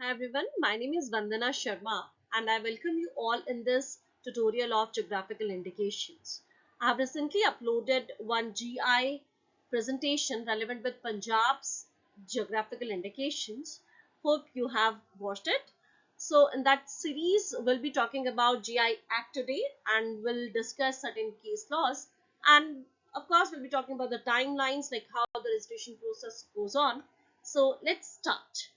Hi everyone, my name is Vandana Sharma and I welcome you all in this tutorial of geographical indications. I have recently uploaded one GI presentation relevant with Punjab's geographical indications. Hope you have watched it. So in that series, we'll be talking about GI Act today and we'll discuss certain case laws, and of course we'll be talking about the timelines, like how the registration process goes on. So let's start.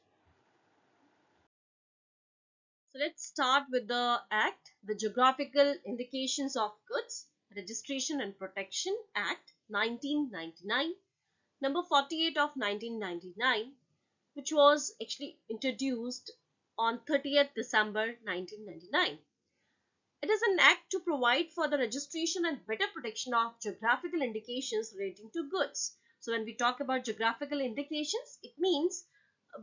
So let's start with the Act, the Geographical Indications of Goods, Registration and Protection Act 1999, number 48 of 1999, which was actually introduced on 30th December 1999. It is an act to provide for the registration and better protection of geographical indications relating to goods. So when we talk about geographical indications, it means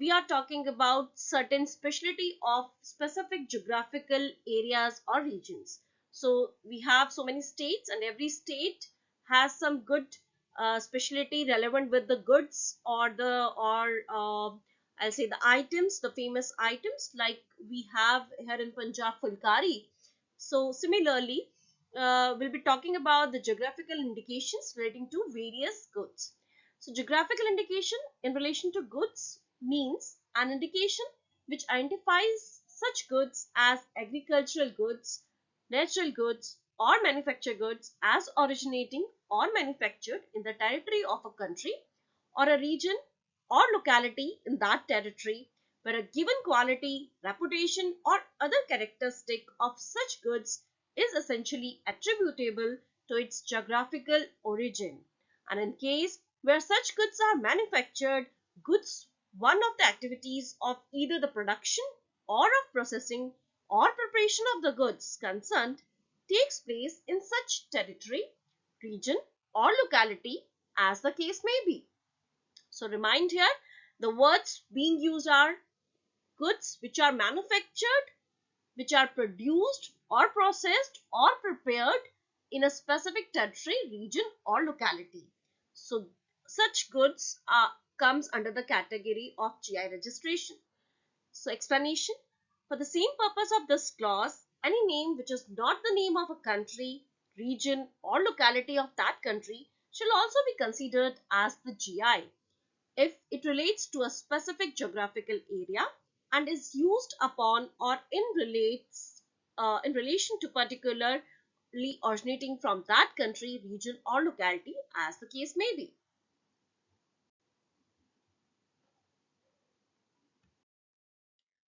we are talking about certain specialty of specific geographical areas or regions. So we have so many states and every state has some good specialty relevant with the goods or I'll say the items, the famous items, like we have here in Punjab Fulkari. So similarly, we'll be talking about the geographical indications relating to various goods. So geographical indication in relation to goods means an indication which identifies such goods as agricultural goods, natural goods, or manufactured goods as originating or manufactured in the territory of a country or a region or locality in that territory, where a given quality, reputation, or other characteristic of such goods is essentially attributable to its geographical origin. And in case where such goods are manufactured, goods, one of the activities of either the production or of processing or preparation of the goods concerned takes place in such territory, region, or locality as the case may be. So remind here, the words being used are goods which are manufactured, which are produced or processed or prepared in a specific territory, region, or locality. So such goods comes under the category of GI registration. So explanation: for the same purpose of this clause, any name which is not the name of a country, region, or locality of that country shall also be considered as the GI if it relates to a specific geographical area and is used upon or in relation to particularly originating from that country, region, or locality as the case may be.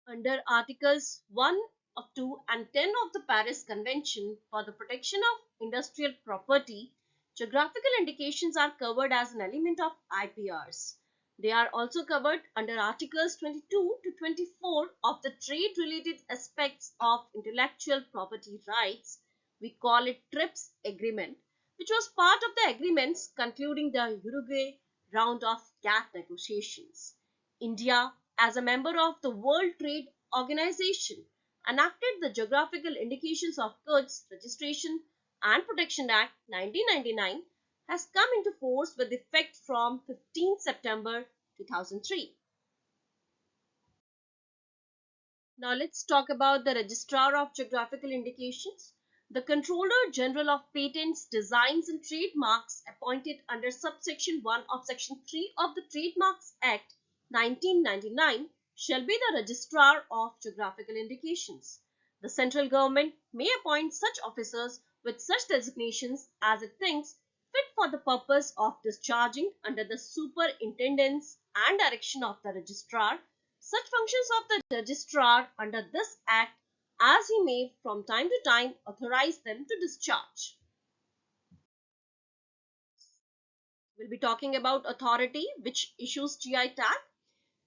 Under Articles 1 of 2 and 10 of the Paris Convention for the Protection of Industrial Property, geographical indications are covered as an element of IPRs. They are also covered under Articles 22 to 24 of the trade related aspects of intellectual property rights. We call it TRIPS agreement, which was part of the agreements concluding the Uruguay round of GATT negotiations. India, as a member of the World Trade Organization, enacted the Geographical Indications of Goods Registration and Protection Act 1999, has come into force with effect from 15 September 2003. Now let's talk about the Registrar of Geographical Indications. The Controller General of Patents, Designs and Trademarks, appointed under subsection 1 of section 3 of the Trademarks Act 1999, shall be the Registrar of Geographical Indications. The central government may appoint such officers with such designations as it thinks fit for the purpose of discharging under the superintendence and direction of the registrar such functions of the registrar under this act as he may from time to time authorize them to discharge. We'll be talking about authority which issues GI tag.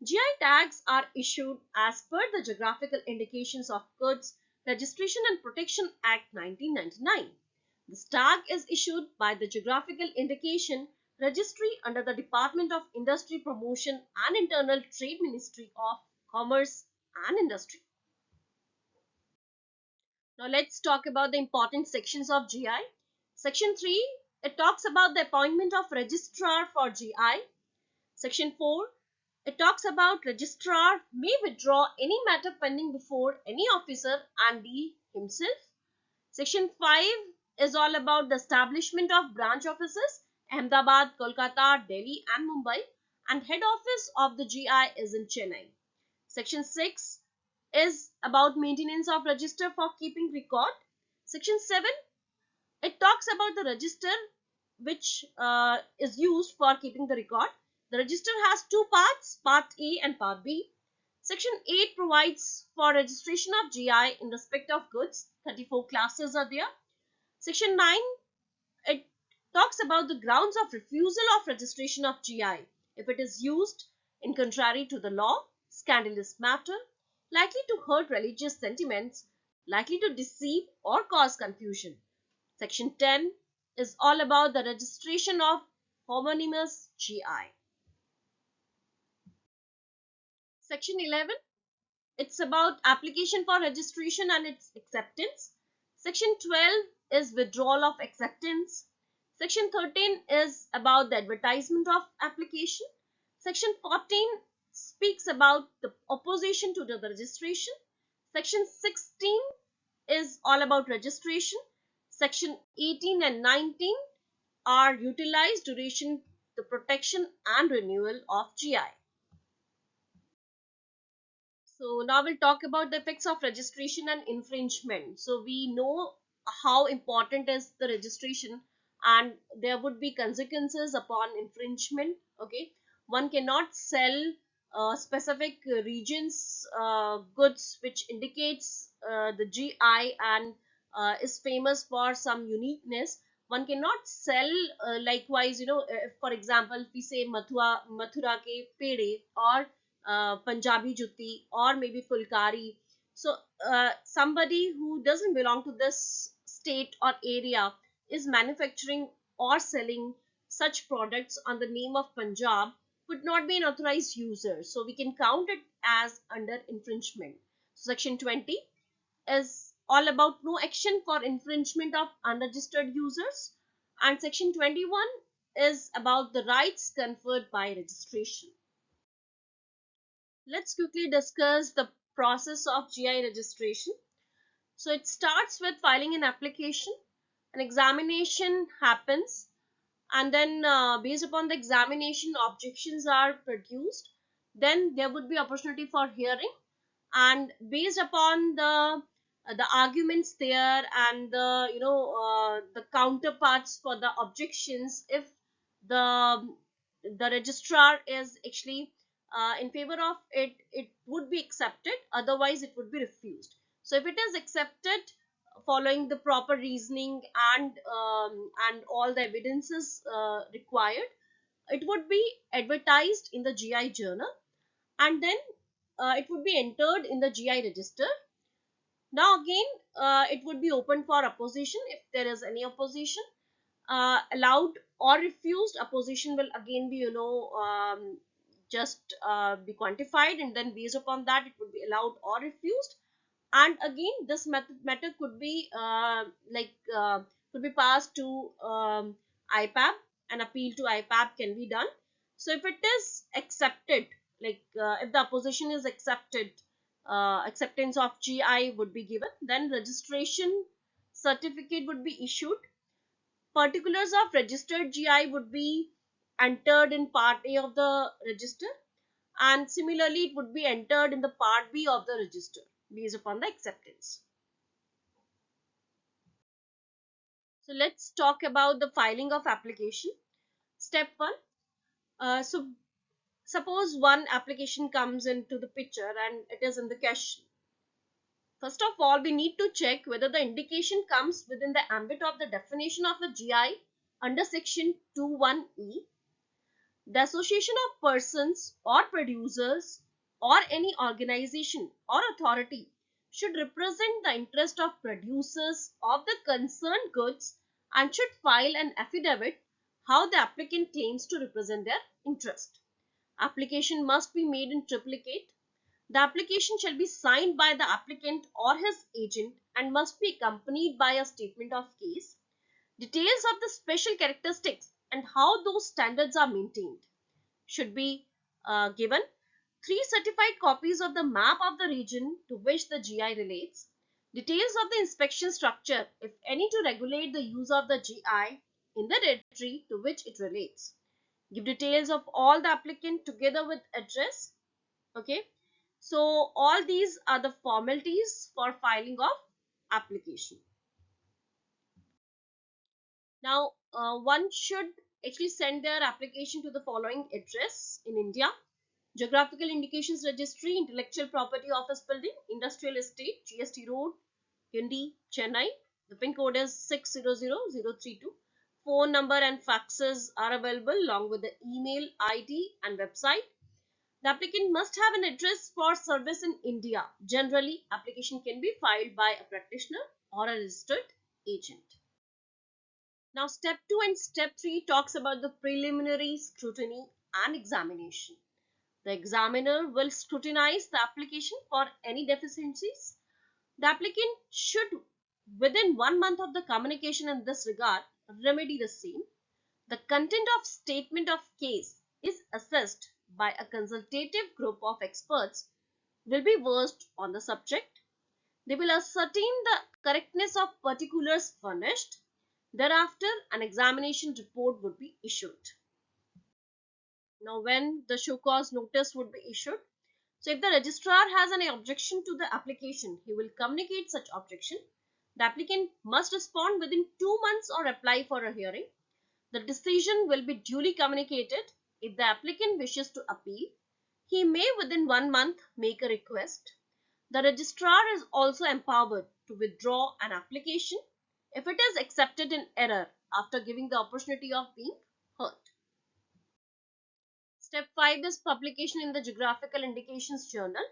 GI tags are issued as per the Geographical Indications of Goods Registration and Protection Act 1999. This tag is issued by the Geographical Indication Registry under the Department of Industry Promotion and Internal Trade Ministry of Commerce and Industry. Now let's talk about the important sections of GI. Section 3, it talks about the appointment of registrar for GI. Section 4, It talks about registrar may withdraw any matter pending before any officer and D himself. Section 5 is all about the establishment of branch offices, Ahmedabad, Kolkata, Delhi and Mumbai, and head office of the GI is in Chennai. Section 6 is about maintenance of register for keeping record. Section 7, it talks about the register which is used for keeping the record. The register has two parts, Part A and Part B. Section 8 provides for registration of GI in respect of goods. 34 classes are there. Section 9, it talks about the grounds of refusal of registration of GI if it is used in contrary to the law, scandalous matter, likely to hurt religious sentiments, likely to deceive or cause confusion. Section 10 is all about the registration of homonymous GI. Section 11, it's about application for registration and its acceptance. Section 12 is withdrawal of acceptance. Section 13 is about the advertisement of application. Section 14 speaks about the opposition to the registration. Section 16 is all about registration. Section 18 and 19 are utilized duration, the protection and renewal of GI. So now we'll talk about the effects of registration and infringement. So we know how important is the registration, and there would be consequences upon infringement. Okay, one cannot sell specific regions goods which indicates the GI and is famous for some uniqueness. One cannot sell likewise, if for example if we say Mathura ke pede or Punjabi jutti or maybe Fulkari. So somebody who doesn't belong to this state or area is manufacturing or selling such products on the name of Punjab would not be an authorized user. So we can count it as under infringement. So Section 20 is all about no action for infringement of unregistered users, and Section 21 is about the rights conferred by registration. Let's quickly discuss the process of GI registration. So it starts with filing an application, an examination happens, and then based upon the examination, objections are produced. Then there would be opportunity for hearing, and based upon the arguments there and the counterparts for the objections, if the the registrar is actually in favor of it, it would be accepted, otherwise it would be refused. So if it is accepted following the proper reasoning and all the evidences required, it would be advertised in the GI journal, and then it would be entered in the GI register. Now again, it would be open for opposition if there is any opposition. Allowed or refused, opposition will again be just be quantified, and then based upon that it would be allowed or refused. And again this matter could be could be passed to IPAB. An appeal to IPAB can be done. So if it is accepted, if the opposition is accepted, acceptance of GI would be given, then registration certificate would be issued. Particulars of registered GI would be entered in Part A of the register, and similarly it would be entered in the Part B of the register based upon the acceptance. So let's talk about the filing of application. Step 1. So suppose one application comes into the picture and it is in the question. First of all, we need to check whether the indication comes within the ambit of the definition of a GI under section 21E. The association of persons or producers or any organization or authority should represent the interest of producers of the concerned goods and should file an affidavit how the applicant claims to represent their interest. Application must be made in triplicate. The application shall be signed by the applicant or his agent and must be accompanied by a statement of case. Details of the special characteristics and how those standards are maintained should be given 3 certified copies of the map of the region to which the GI relates, details of the inspection structure, if any, to regulate the use of the GI in the territory to which it relates. Give details of all the applicant together with address. Okay. So all these are the formalities for filing of application. Now, one should actually send their application to the following address in India: Geographical Indications Registry, Intellectual Property Office Building, Industrial Estate, GST Road, Hindi, Chennai. The pin code is 600032. Phone number and faxes are available along with the email ID and website. The applicant must have an address for service in India. Generally, application can be filed by a practitioner or a registered agent. Now, step 2 and step 3 talks about the preliminary scrutiny and examination. The examiner will scrutinize the application for any deficiencies. The applicant should, within 1 month of the communication in this regard, remedy the same. The content of statement of case is assessed by a consultative group of experts will be versed on the subject. They will ascertain the correctness of particulars furnished. Thereafter, an examination report would be issued. Now, when the show cause notice would be issued, so if the registrar has any objection to the application, he will communicate such objection. The applicant must respond within 2 months or apply for a hearing. The decision will be duly communicated. If the applicant wishes to appeal, he may within 1 month make a request. The registrar is also empowered to withdraw an application if it is accepted in error after giving the opportunity of being heard. Step 5 is publication in the Geographical Indications Journal.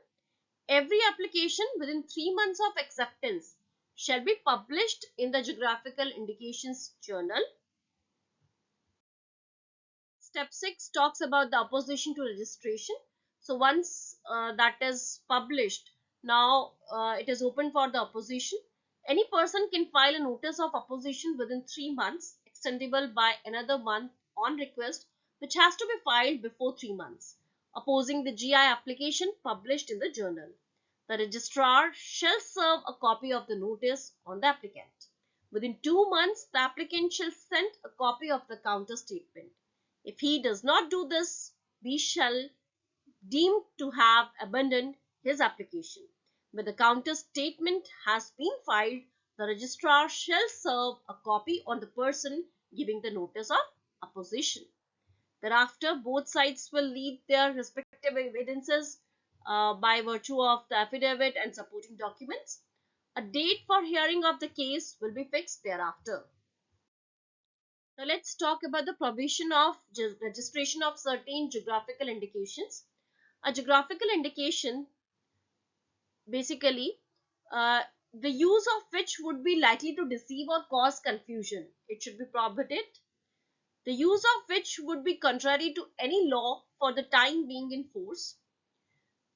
Every application within 3 months of acceptance shall be published in the Geographical Indications Journal. Step 6 talks about the opposition to registration. So once that is published, now it is open for the opposition. Any person can file a notice of opposition within 3 months, extendable by another month on request, which has to be filed before 3 months, opposing the GI application published in the journal. The registrar shall serve a copy of the notice on the applicant. Within 2 months, the applicant shall send a copy of the counter statement. If he does not do this, we shall deem to have abandoned his application. When the counter statement has been filed, the registrar shall serve a copy on the person giving the notice of opposition. Thereafter, both sides will leave their respective evidences by virtue of the affidavit and supporting documents. A date for hearing of the case will be fixed thereafter. Now let's talk about the provision of registration of certain geographical indications. A geographical indication, basically, the use of which would be likely to deceive or cause confusion. It should be prohibited. The use of which would be contrary to any law for the time being in force,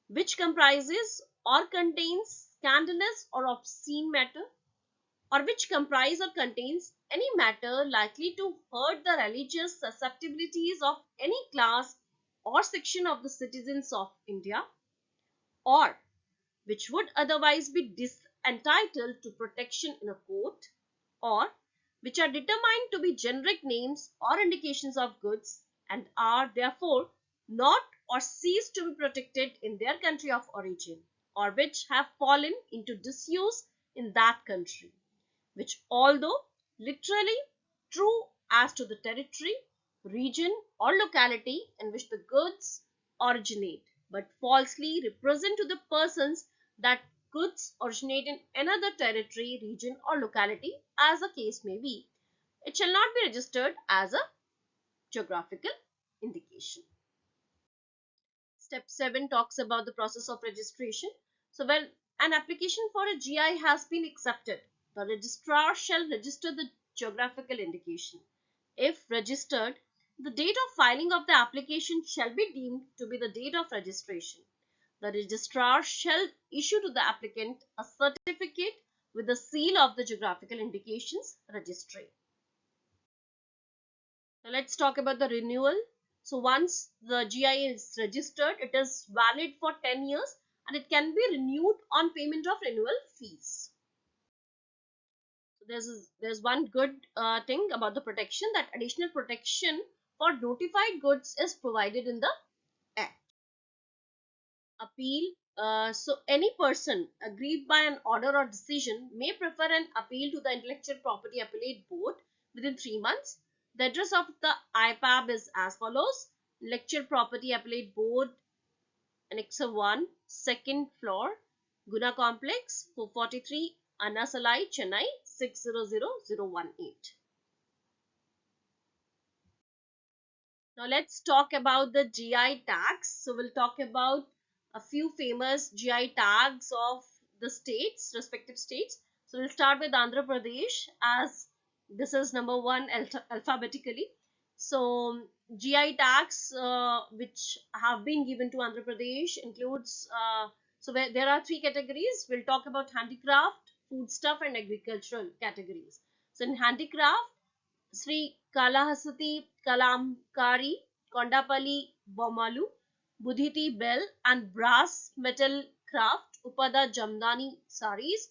which comprises or contains scandalous or obscene matter, or which comprise or contains any matter likely to hurt the religious susceptibilities of any class or section of the citizens of India, or which would otherwise be entitled to protection in a court, or which are determined to be generic names or indications of goods and are therefore not or cease to be protected in their country of origin, or which have fallen into disuse in that country, which, although literally true as to the territory, region, or locality in which the goods originate, but falsely represent to the persons that goods originate in another territory, region, or locality, as the case may be. It shall not be registered as a geographical indication. Step 7 talks about the process of registration. So when an application for a GI has been accepted, the registrar shall register the geographical indication. If registered, the date of filing of the application shall be deemed to be the date of registration. The registrar shall issue to the applicant a certificate with the seal of the geographical indications registry. Now let's talk about the renewal. So once the GI is registered, it is valid for 10 years and it can be renewed on payment of renewal fees. So there's one good thing about the protection, that additional protection for notified goods is provided in the Act. Appeal. So any person aggrieved by an order or decision may prefer an appeal to the Intellectual Property Appellate Board within 3 months. The address of the IPAB is as follows: Intellectual Property Appellate Board, Annexa 1, second floor, Guna Complex, 443, Anna Salai, Chennai, 600018. Now let's talk about the GI tags. So we'll talk about a few famous GI tags of the states, respective states. So we'll start with Andhra Pradesh, as this is number one alphabetically. So GI tags which have been given to Andhra Pradesh includes where there are three categories. We'll talk about handicraft, foodstuff, and agricultural categories. So in handicraft, Sri Kalahasati Kalamkari, Kondapalli Bomalu, Budhiti Bell and Brass Metal Craft, Upada Jamdani Saris,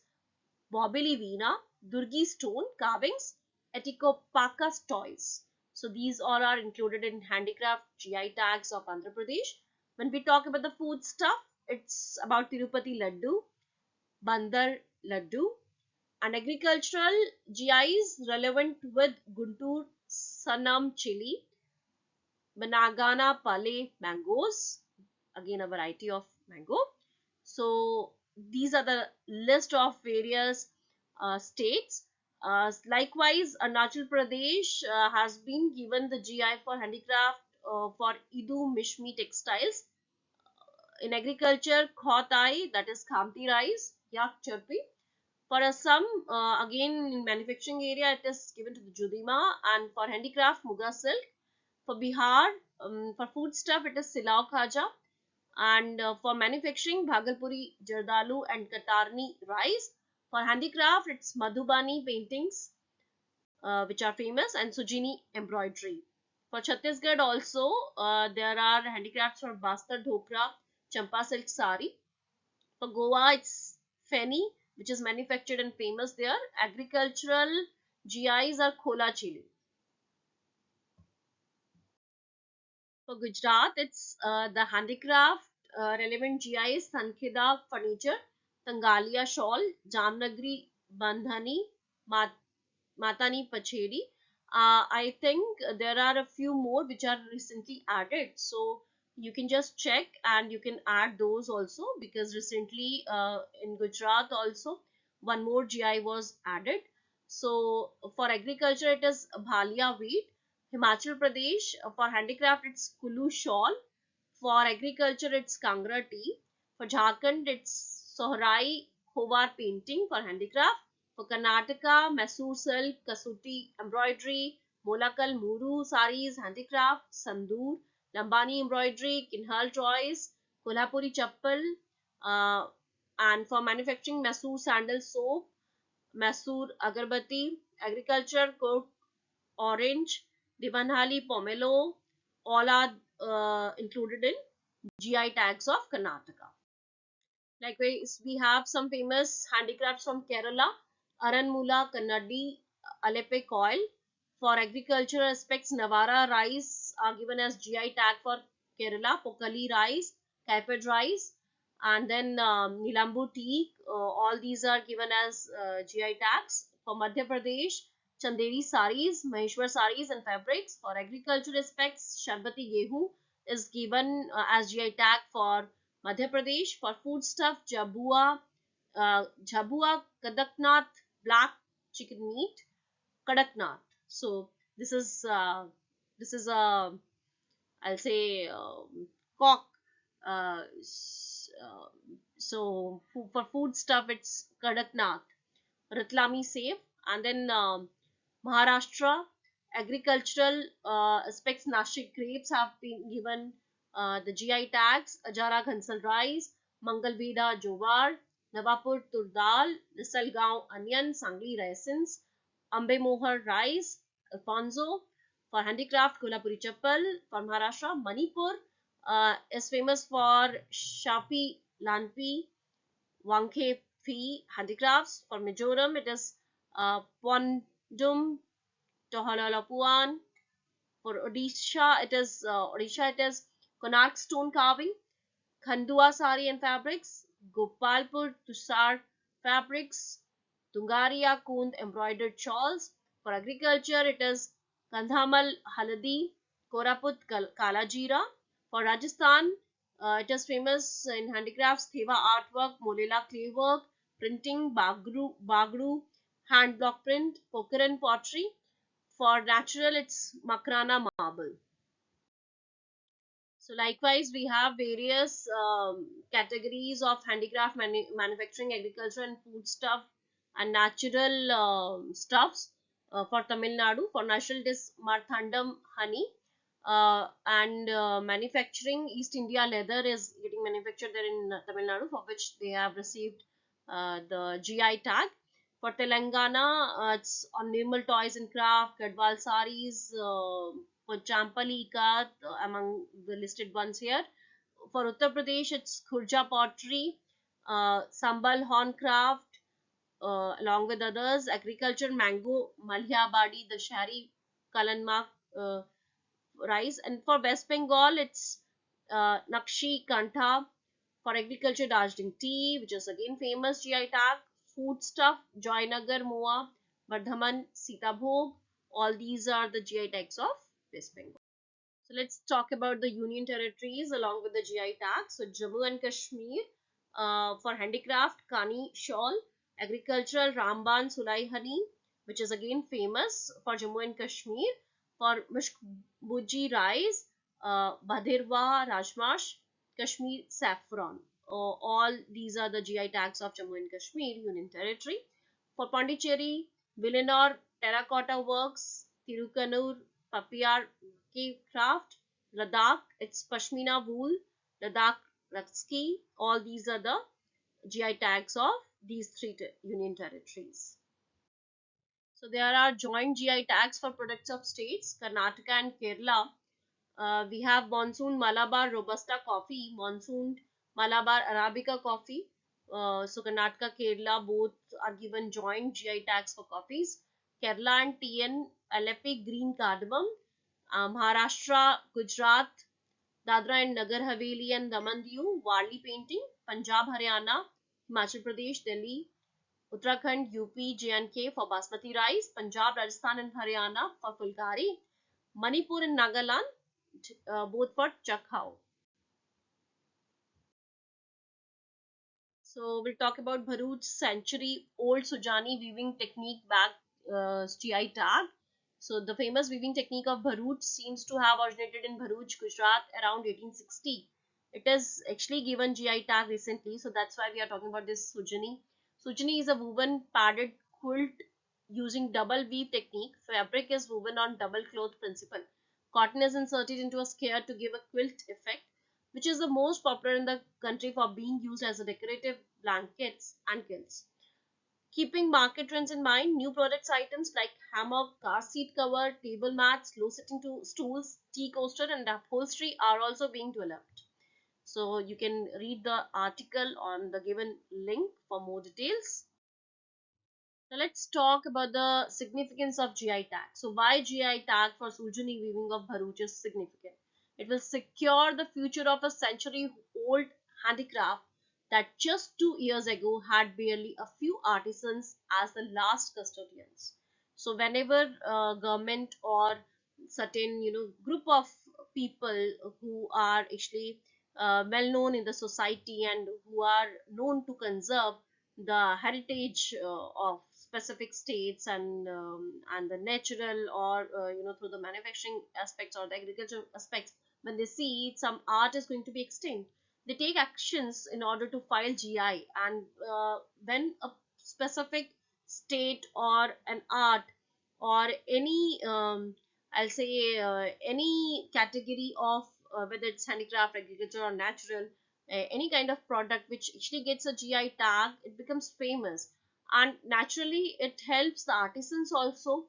Bobili Veena, Durgi Stone Carvings, Etikopaka Toys. So these all are included in handicraft GI tags of Andhra Pradesh. When we talk about the food stuff, it's about Tirupati Laddu, Bandar Laddu, and agricultural GIs relevant with Guntur Sanam chili, Banagana Pale mangoes, again a variety of mango. So these are the list of various states. Likewise, Arunachal Pradesh has been given the GI for handicraft for Idu Mishmi textiles. In agriculture, Khotai, that is Khamti rice, Yak Chirpi. For Assam, again in manufacturing area, it is given to the Judima, and for handicraft, Muga silk. For Bihar, for food stuff, it is Silao Khaja, and for manufacturing, Bhagalpuri Jardalu and Katarni rice. For handicraft, it's Madhubani paintings, which are famous, and Sujini embroidery. For Chhattisgarh also, there are handicrafts for Bastar Dhokra, Champa silk sari. For Goa, it's Feni, which is manufactured and famous there. Agricultural GIs are Khola chili. For Gujarat, it's the handicraft relevant GIs Sankheda furniture, Tangalia shawl, Jamnagri bandhani, Matani Pachedi. I think there are a few more which are recently added. So you can just check and you can add those also, because recently in Gujarat also one more GI was added. So for agriculture, it is Bhalia wheat. Himachal Pradesh, for handicraft, it's Kulu shawl. For agriculture, it's Kangra tea. For Jharkhand, it's Sohrai Khovar painting for handicraft. For Karnataka, Mysore silk, Kasuti embroidery, Molakal Muru saris, handicraft, Sandur, Lambani embroidery, Kinhal toys, Kolhapuri chappal, uh, and for manufacturing, Mysore sandal soap, Mysore agarbatti, agriculture, Cork orange, Divanhali pomelo, all are included in GI tags of Karnataka. Likewise, we have some famous handicrafts from Kerala: Aranmula Kannadi Alepe coil. For agricultural aspects, Navara rice are given as GI tag for Kerala, Pokali rice, Kaipad rice, and then Nilambu tea. All these are given as GI tags. For Madhya Pradesh, Chanderi saris, Maheshwar saris and fabrics. For agricultural aspects, Sharbati gehu is given as GI tag for Madhya Pradesh. For foodstuff, Jhabua Kadaknath black chicken meat, Kadaknath. So this is a, I'll say, cock. Uh, so for food stuff, it's Kadaknath, Ratlami safe, and then Maharashtra agricultural aspects. Nashik grapes have been given the GI tags. Ajara Ghansal rice, Mangalveda Jowar, Navapur Turdal, Risalgaon onion, Sangli raisins, Ambe Mohar rice, Alfonso, For handicraft, Kolhapuri chappal. For Maharashtra, Manipur is famous for Shapi Lanpi Wangkhe Phi handicrafts. For Mizoram, it is Pondum Tohalalapuan. For Odisha, it is Konark stone carving, Khandua sari and fabrics, Gopalpur Tusar fabrics, Tungaria Kund embroidered shawls. For agriculture, it is Kandhamal Haladi, Koraput Kalajira. For Rajasthan, it is famous in handicrafts, Theva artwork, Molela clay work, printing, Bagru hand block print, Pokhran pottery. For natural, it's Makrana marble. So likewise, we have various categories of handicraft manufacturing, agriculture and food stuff and natural stuffs for Tamil Nadu. For natural, it is Marthandam honey and manufacturing. East India leather is getting manufactured there in Tamil Nadu, for which they have received the GI tag. For Telangana, it's on Nirmal Toys and Craft, Gadwal Saris, for Champali Ikat, among the listed ones here. For Uttar Pradesh, it's Khurja Pottery, Sambal Horn Craft, along with others. Agriculture, Mango, Malhya Badi, the Shari Kalanma uh, rice. And for West Bengal, it's Nakshi Kantha. For agriculture, Darjeeling tea, which is again famous GI tag. Food stuff, Joynagar, Moa, Bardhaman, Sitabhog. All these are the GI tags of West Bengal. So let's talk about the union territories along with the GI tag. So Jammu and Kashmir for handicraft, Kani shawl, agricultural Ramban Sulai honey, which is again famous for Jammu and Kashmir. For Mushkbuji rice, Bhadirwa Rajmash, Kashmir saffron. All these are the GI tags of Jammu and Kashmir Union Territory. For Pondicherry, Villanor terracotta works, Tirukanur Papiyar craft, Ladakh, it's Pashmina wool, Ladakh Rakski. All these are the GI tags of these three union territories. So there are joint GI tags for products of states, Karnataka and Kerala. We have monsoon Malabar Robusta coffee, monsoon Malabar Arabica coffee. So Karnataka, Kerala both are given joint GI tags for coffees. Kerala and TN Aleppi green cardamom. Maharashtra, Gujarat, Dadra and Nagar Haveli and Daman Diu, Warli painting. Punjab, Haryana, Himachal Pradesh, Delhi, Uttarakhand, UP, J&K for basmati rice. Punjab, Rajasthan and Haryana for fulkari. Manipur and Nagaland, both for chakhao. So we'll talk about Bharuch century old Sujani weaving technique back GI tag. So the famous weaving technique of Bharuch seems to have originated in Bharuch, Gujarat around 1860. It is actually given GI tag recently, so that's why we are talking about this Sujani. Sujani is a woven padded quilt using double weave technique. Fabric is woven on double cloth principle. Cotton is inserted into a scare to give a quilt effect, which is the most popular in the country for being used as a decorative blankets and quilts. Keeping market trends in mind, new products items like hammock, car seat cover, table mats, low sitting stools, tea coaster, and upholstery are also being developed. So you can read the article on the given link for more details. Now let's talk about the significance of GI tag. So why GI tag for Sujani weaving of Bharuch is significant? It will secure the future of a century-old handicraft that just 2 years ago had barely a few artisans as the last custodians. So whenever government or certain group of people who are actually well known in the society and who are known to conserve the heritage of specific states and the natural or through the manufacturing aspects or the agriculture aspects, when they see some art is going to be extinct, they take actions in order to file GI. And when a specific state or an art or any I'll say any category of whether it's handicraft, agriculture or natural, any kind of product which actually gets a GI tag, it becomes famous. And naturally it helps the artisans also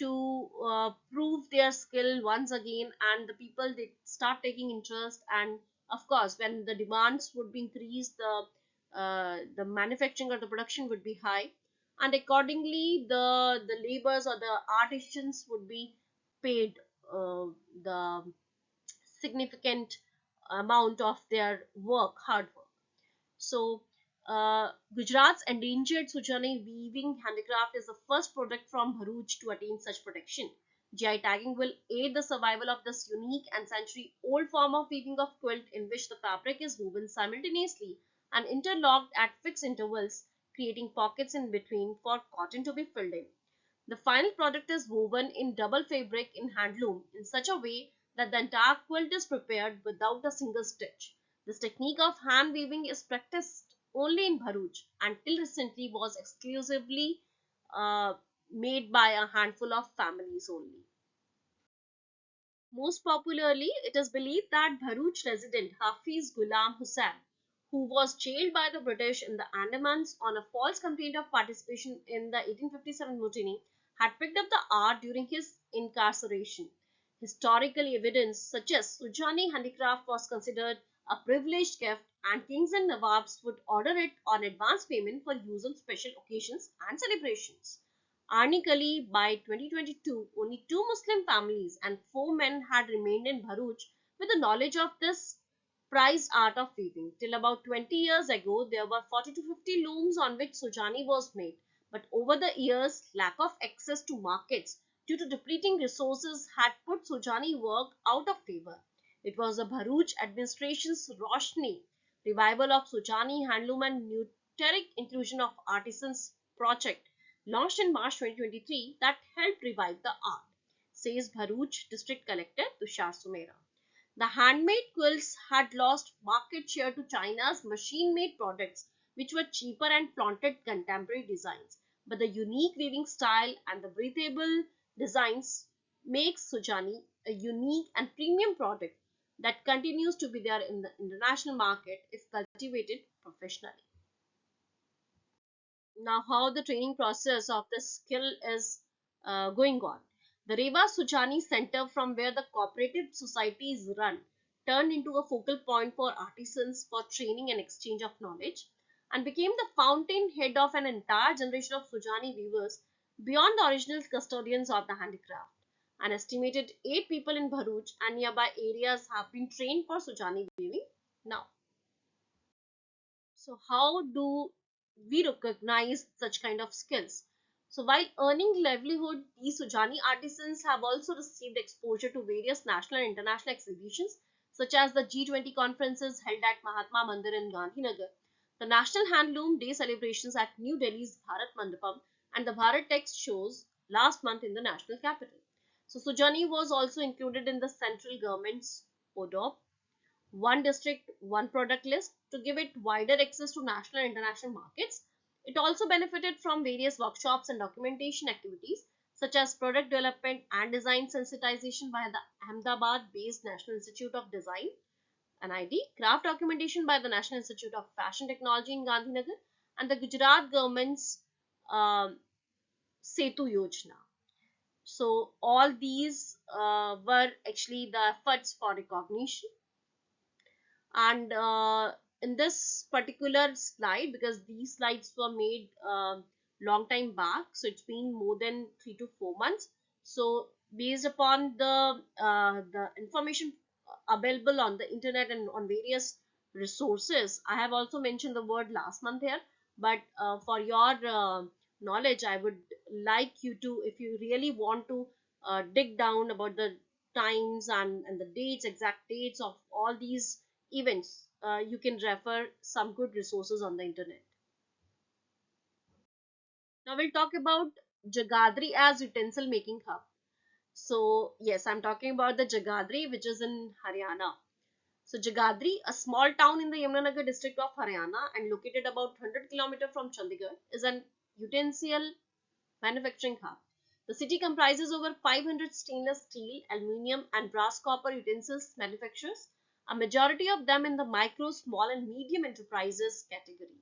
to prove their skill once again, and the people, they start taking interest. And of course, when the demands would be increased, the manufacturing or the production would be high, and accordingly the laborers or the artisans would be paid the significant amount of their work, hard work. So, Gujarat's endangered Sujani weaving handicraft is the first product from Bharuch to attain such protection. GI tagging will aid the survival of this unique and century-old form of weaving of quilt, in which the fabric is woven simultaneously and interlocked at fixed intervals, creating pockets in between for cotton to be filled in. The final product is woven in double fabric in handloom in such a way that the entire quilt is prepared without a single stitch. This technique of hand weaving is practiced only in Bharuch, and till recently was exclusively uh, made by a handful of families only. Most popularly, it is believed that Bharuch resident Hafiz Ghulam Hussain, who was jailed by the British in the Andamans on a false complaint of participation in the 1857 mutiny, had picked up the art during his incarceration. Historical evidence suggests Sujani handicraft was considered a privileged gift, and kings and nawabs would order it on advance payment for use on special occasions and celebrations. Ironically, by 2022, only two Muslim families and four men had remained in Bharuch with the knowledge of this prized art of weaving. Till about 20 years ago, there were 40 to 50 looms on which Sujani was made. But over the years, lack of access to markets due to depleting resources had put Sujani work out of favor. It was the Bharuch administration's Roshni revival of Sujani handloom and nuteric inclusion of artisans project launched in March 2023 that helped revive the art, says Bharuch District Collector Tushar Sumera. The handmade quilts had lost market share to China's machine-made products, which were cheaper and flaunted contemporary designs. But the unique weaving style and the breathable designs makes Sujani a unique and premium product that continues to be there in the international market if cultivated professionally. Now, how the training process of the skill is going on. The Reva Sujani Center, from where the cooperative society is run, turned into a focal point for artisans for training and exchange of knowledge, and became the fountainhead of an entire generation of Sujani weavers beyond the original custodians of the handicraft. An estimated 8 people in Bharuch and nearby areas have been trained for Sujani weaving now. So how do we recognize such kind of skills? So while earning livelihood, these Sujani artisans have also received exposure to various national and international exhibitions, such as the G20 conferences held at Mahatma Mandir in Gandhinagar, the National Handloom Day celebrations at New Delhi's Bharat Mandapam, and the Bharat Text shows last month in the national capital. So Sujani was also included in the central government's ODOP, one district, one product list, to give it wider access to national and international markets. It also benefited from various workshops and documentation activities such as product development and design sensitization by the Ahmedabad based National Institute of Design (NID), craft documentation by the National Institute of Fashion Technology in Gandhinagar, and the Gujarat government's um, Setu Yojana. So, all these were actually the efforts for recognition. And in this particular slide, because these slides were made long time back, so it's been more than 3 to 4 months. So based upon the information available on the internet and on various resources, I have also mentioned the word last month here, but for your knowledge, I would like you to, if you really want to dig down about the times and the dates, exact dates of all these events, you can refer some good resources on the internet. Now we'll talk about Jagadri as utensil making hub. So yes, I'm talking about the Jagadri, which is in Haryana. So Jagadri, a small town in the Yamunanagar district of Haryana and located about 100 kilometers from Chandigarh, is an utensil manufacturing hub. The city comprises over 500 stainless steel, aluminium, and brass copper utensils manufacturers, a majority of them in the micro, small, and medium enterprises category.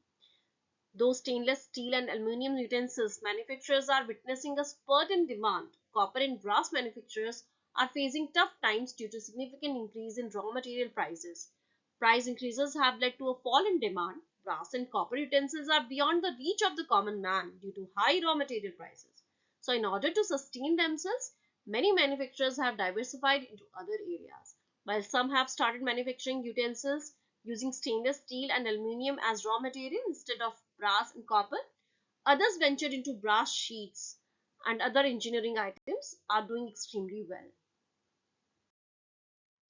Those stainless steel and aluminium utensils manufacturers are witnessing a spurt in demand copper and brass manufacturers are facing tough times due to significant increase in raw material prices. Price increases have led to a fall in demand. Brass and copper utensils are beyond the reach of the common man due to high raw material prices. So, in order to sustain themselves, many manufacturers have diversified into other areas. While some have started manufacturing utensils using stainless steel and aluminium as raw material instead of brass and copper, others ventured into brass sheets and other engineering items are doing extremely well.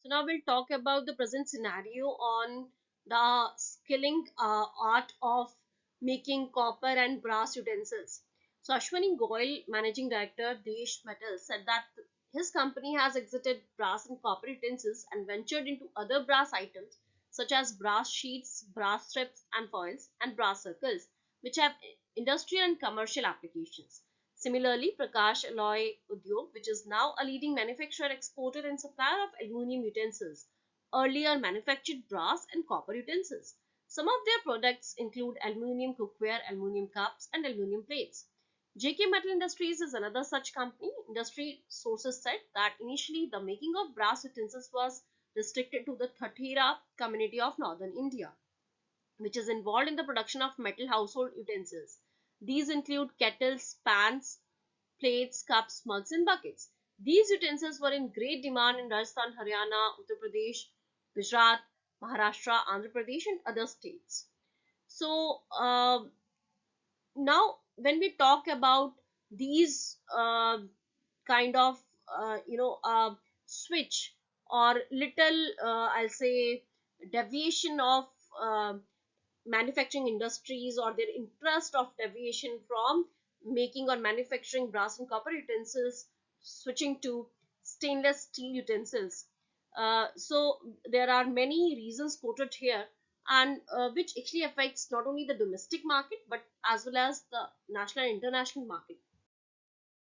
So now we'll talk about the present scenario on the skilling art of making copper and brass utensils. So Ashwani Goyal, Managing Director, Desh Metal, said that his company has exited brass and copper utensils and ventured into other brass items such as brass sheets, brass strips and foils, and brass circles, which have industrial and commercial applications. Similarly, Prakash Alloy Udyog, which is now a leading manufacturer, exporter, and supplier of aluminum utensils, earlier manufactured brass and copper utensils. Some of their products include aluminum cookware, aluminum cups, and aluminum plates. JK Metal Industries is another such company. Industry sources said that initially the making of brass utensils was restricted to the Thathera community of northern India, which is involved in the production of metal household utensils. These include kettles, pans, plates, cups, mugs, and buckets. These utensils were in great demand in Rajasthan, Haryana, Uttar Pradesh, Gujarat, Maharashtra, Andhra Pradesh, and other states. So, now when we talk about these kind of switch or little I'll say deviation of uh, manufacturing industries or their interest of deviation from making or manufacturing brass and copper utensils switching to stainless steel utensils. So there are many reasons quoted here, and which actually affects not only the domestic market but as well as the national and international market.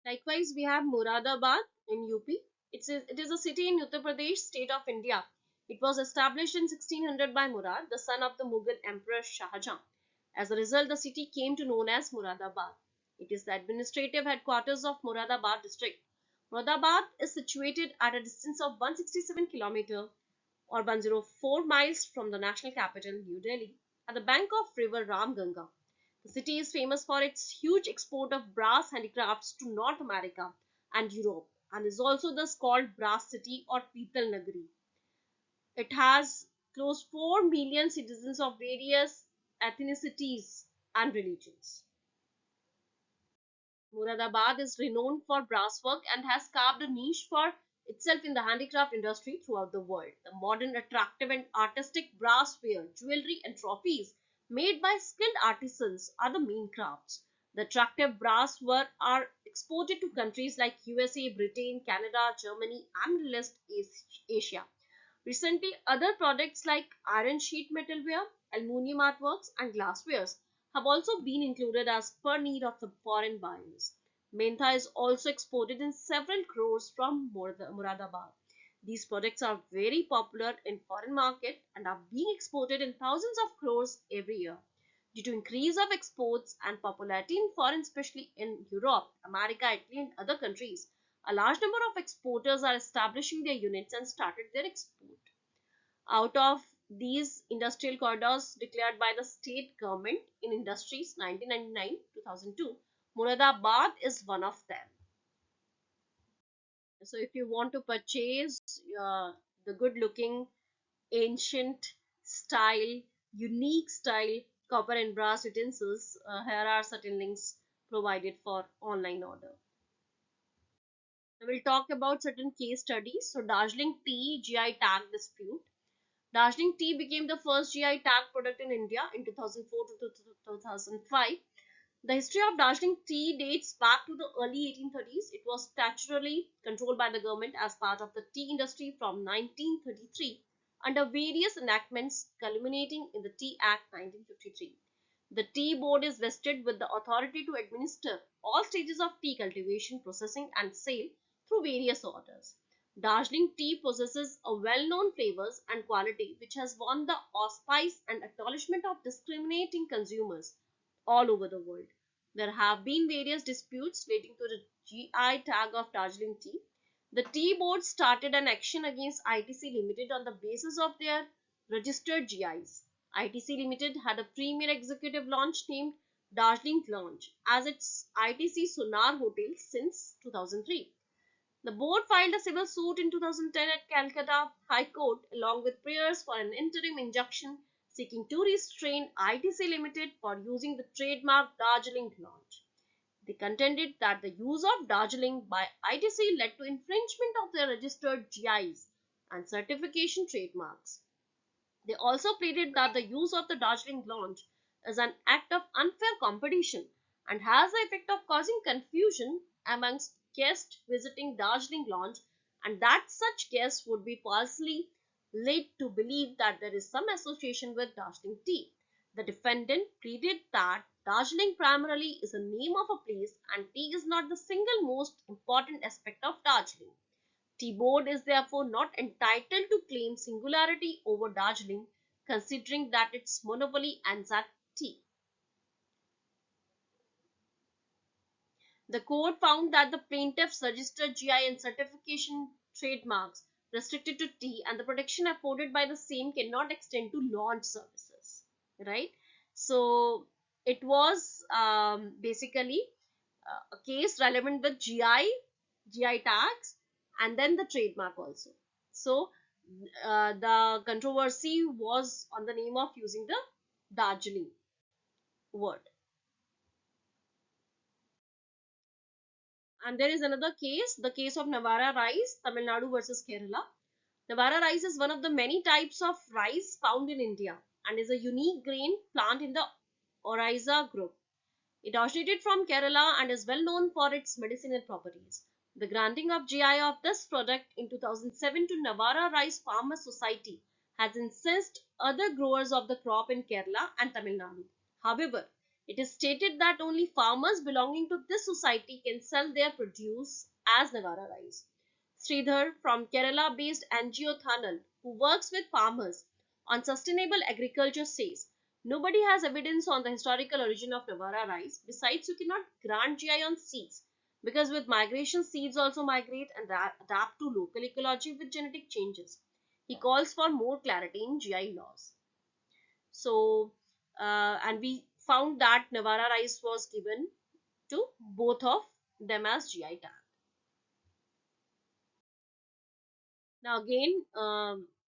Likewise, we have Muradabad in UP. It is a city in Uttar Pradesh, state of India. It was established in 1600 by Murad, the son of the Mughal Emperor Shah Jahan. As a result, the city came to known as Muradabad. It is the administrative headquarters of Muradabad district. Muradabad is situated at a distance of 167 km or 104 miles from the national capital, New Delhi, at the bank of river Ramganga. The city is famous for its huge export of brass handicrafts to North America and Europe, and is also thus called Brass City or Pital Nagari. It has close 4 million citizens of various ethnicities and religions. Muradabad is renowned for brasswork and has carved a niche for itself in the handicraft industry throughout the world. The modern, attractive, and artistic brassware, jewelry, and trophies made by skilled artisans are the main crafts. The attractive brassware are exported to countries like USA, Britain, Canada, Germany, and Middle East Asia. Recently, other products like iron sheet metalware, aluminium artworks, and glasswares have also been included as per need of the foreign buyers. Mentha is also exported in several crores from Muradabad. These products are very popular in foreign market and are being exported in thousands of crores every year. Due to increase of exports and popularity in foreign, especially in Europe, America, Italy, and other countries, a large number of exporters are establishing their units and started their export. Out of these industrial corridors declared by the state government in industries 1999 2002, Muradabad is one of them. So if you want to purchase the good looking, ancient style, unique style copper and brass utensils, here are certain links provided for online order. Now we'll talk about certain case studies. So Darjeeling tea GI tag dispute. Darjeeling tea became the first GI tag product in India in 2004 to 2005. The history of Darjeeling tea dates back to the early 1830s. It was statutorily controlled by the government as part of the tea industry from 1933 under various enactments culminating in the Tea Act 1953. The tea board is vested with the authority to administer all stages of tea cultivation, processing, and sale through various orders. Darjeeling tea possesses a well-known flavors and quality which has won the auspice and acknowledgement of discriminating consumers all over the world. There have been various disputes relating to the GI tag of Darjeeling tea. The tea board started an action against ITC Limited on the basis of their registered GIs. ITC Limited had a premier executive lounge named Darjeeling Lounge as its ITC Sonar Hotel since 2003. The board filed a civil suit in 2010 at Calcutta High Court along with prayers for an interim injunction seeking to restrain ITC Limited for using the trademark Darjeeling Lounge. They contended that the use of Darjeeling by ITC led to infringement of their registered GIs and certification trademarks. They also pleaded that the use of the Darjeeling Lounge is an act of unfair competition and has the effect of causing confusion amongst guests visiting Darjeeling Lounge, and that such guests would be falsely led to believe that there is some association with Darjeeling tea. The defendant pleaded that Darjeeling primarily is a name of a place and tea is not the single most important aspect of Darjeeling. Tea Board is therefore not entitled to claim singularity over Darjeeling, considering that its monopoly ends at tea. The court found that the plaintiffs registered GI and certification trademarks restricted to tea and the protection afforded by the same cannot extend to launch services. Right? So it was basically a case relevant with GI tags, and then the trademark also. So the controversy was on the name of using the Darjeeling word. And there is another case, the case of Navara rice, Tamil Nadu versus Kerala. Navara rice is one of the many types of rice found in India and is a unique grain plant in the Oryza group. It originated from Kerala and is well known for its medicinal properties. The granting of GI of this product in 2007 to Navara Rice Farmers Society has incensed other growers of the crop in Kerala and Tamil Nadu. However, it is stated that only farmers belonging to this society can sell their produce as Navara rice. Sridhar from Kerala based NGO Thanal, who works with farmers on sustainable agriculture, says nobody has evidence on the historical origin of Navara rice. Besides, you cannot grant GI on seeds because with migration, seeds also migrate and adapt to local ecology with genetic changes. He calls for more clarity in GI laws. So, and we found that Navara rice was given to both of them as GI tag. Now again,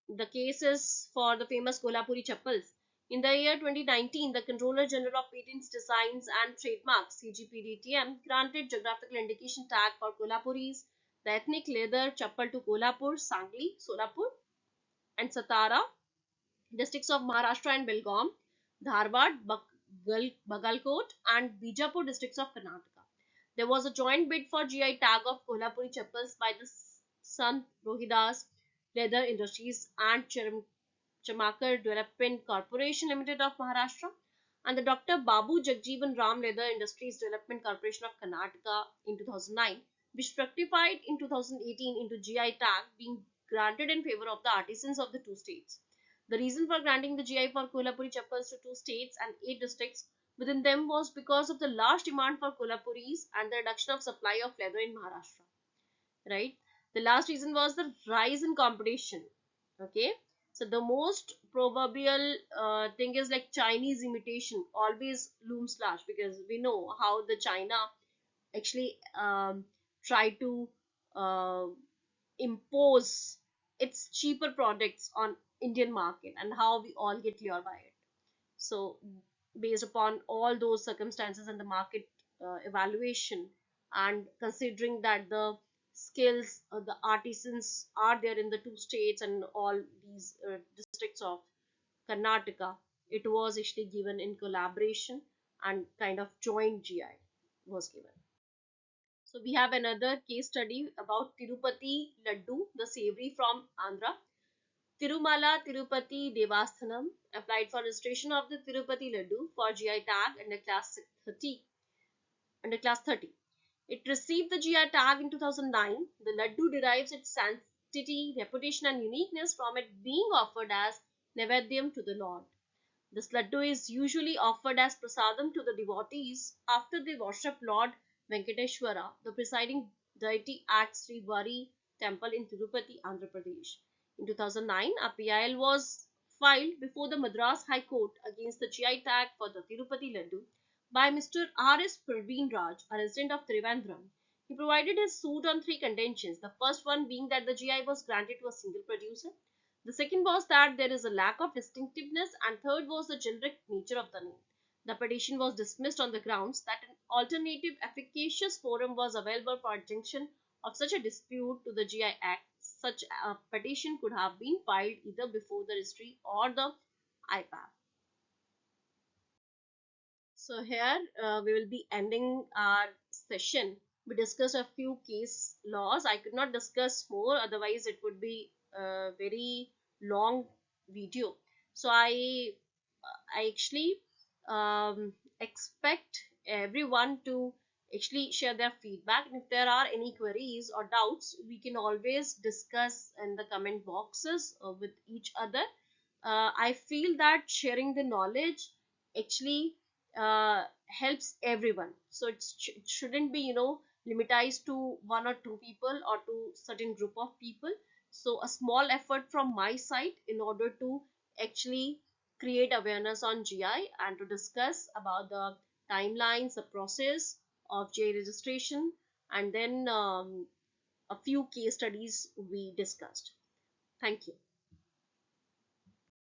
the case is for the famous Kolhapuri chappals. In the year 2019, the Controller General of Patents, Designs and Trademarks (CGPDTM) granted geographical indication tag for Kolhapuris, the ethnic leather chappal to Kolhapur, Sangli, Solapur, and Satara districts of Maharashtra and Belgaum, Dharwad, Bagalkot, and Bijapur districts of Karnataka. There was a joint bid for GI tag of Kolhapuri chappals by the Sant Rohidas Leather Industries and Chamakar Development Corporation Limited of Maharashtra and the Dr. Babu Jagjeevan Ram Leather Industries Development Corporation of Karnataka in 2009, which fructified in 2018 into GI tag being granted in favor of the artisans of the two states. The reason for granting the GI for Kolhapuri chappals to two states and 8 districts within them was because of the large demand for Kolhapuris and the reduction of supply of leather in Maharashtra. Right? The last reason was the rise in competition. Okay, so the most proverbial thing is like Chinese imitation always looms large because we know how the China actually try to uh, impose its cheaper products on Indian market and how we all get lured by it. So based upon all those circumstances and the market evaluation and considering that the skills the artisans are there in the two states and all these districts of Karnataka, it was actually given in collaboration and kind of joint GI was given. So we have another case study about Tirupati Laddu, the savory from Andhra. Tirumala Tirupati Devasthanam applied for registration of the Tirupati Laddu for GI tag under class 30. It received the GI tag in 2009. The Laddu derives its sanctity, reputation and uniqueness from it being offered as Nevedyam to the Lord. This laddu is usually offered as prasadam to the devotees after they worship Lord Venkateshwara, the presiding deity at Sri Vari temple in Tirupati, Andhra Pradesh. In 2009, a PIL was filed before the Madras High Court against the GI tag for the Tirupati laddu by Mr. R.S. Praveen Raj, a resident of Trivandrum. He provided his suit on three contentions, the first one being that the GI was granted to a single producer, the second was that there is a lack of distinctiveness, and third was the generic nature of the name. The petition was dismissed on the grounds that an alternative efficacious forum was available for adjunction of such a dispute to the GI Act. Such a petition could have been filed either before the registry or the IPAB. So here we will be ending our session. We discussed a few case laws. I could not discuss more, otherwise it would be a very long video. So I actually expect everyone to actually share their feedback. And if there are any queries or doubts, we can always discuss in the comment boxes with each other. I feel that sharing the knowledge actually helps everyone. So it shouldn't be, limitized to one or two people or to certain group of people. So a small effort from my side in order to actually create awareness on GI and to discuss about the timelines, the process of GI registration, and then a few case studies we discussed. Thank you.